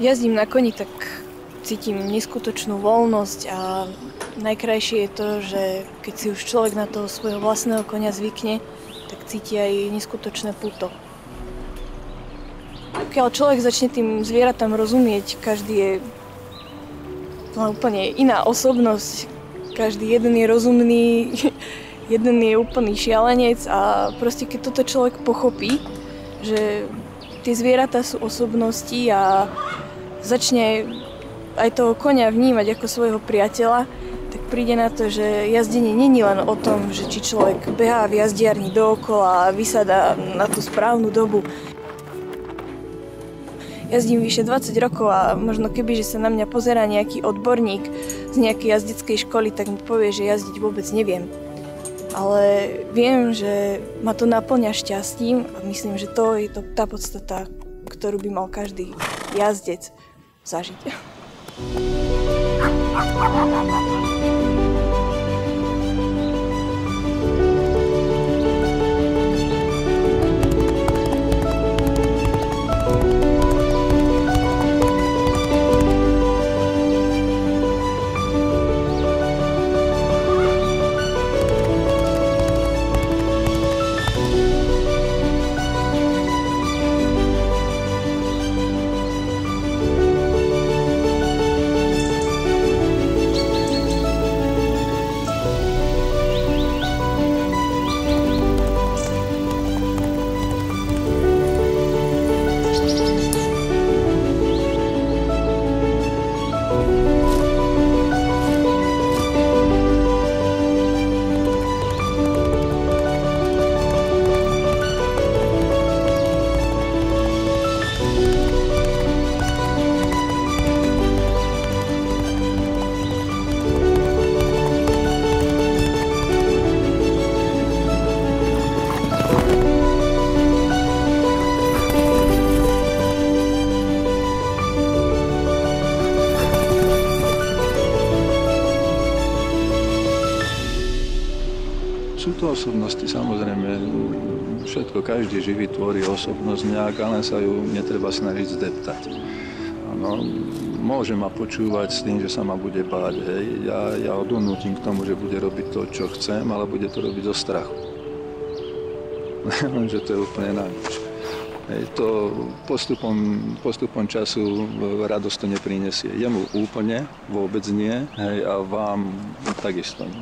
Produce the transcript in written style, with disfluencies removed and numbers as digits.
Jazdím na koni, tak cítim neskutočnú voľnosť a najkrajšie je to, že keď si už človek na toho svojho vlastného konia zvykne, tak cíti aj neskutočné puto. Pokiaľ človek začne tým zvieratám rozumieť, každý je úplne iná osobnosť, každý jeden je rozumný, jeden je úplný šialenec a proste keď toto človek pochopí, že tie zvieratá sú osobnosti a začne aj toho konia vnímať ako svojho priateľa, tak príde na to, že jazdenie není len o tom, že či človek behá v jazdiarni dookola a vysadá na tú správnu dobu. Jazdím vyše 20 rokov a možno keby, že sa na mňa pozerá nejaký odborník z nejakej jazdeckej školy, tak mi povie, že jazdiť vôbec neviem. Ale viem, že ma to naplňa šťastím a myslím, že to je tá podstata, ktorú by mal každý jazdec zažiť. Sú to osobnosti, samozrejme, všetko, každý živý tvorí osobnosť nejak, ale sa ju netreba snažiť zdeptať. Ano, môže ma počúvať s tým, že sa ma bude báť, hej. Ja ho donútim k tomu, že bude robiť to, čo chcem, ale bude to robiť zo strachu. Lenže to je úplne na nič. Hej, to postupom času radosť to neprinesie. Jemu úplne, vôbec nie, hej, a vám takisto nie.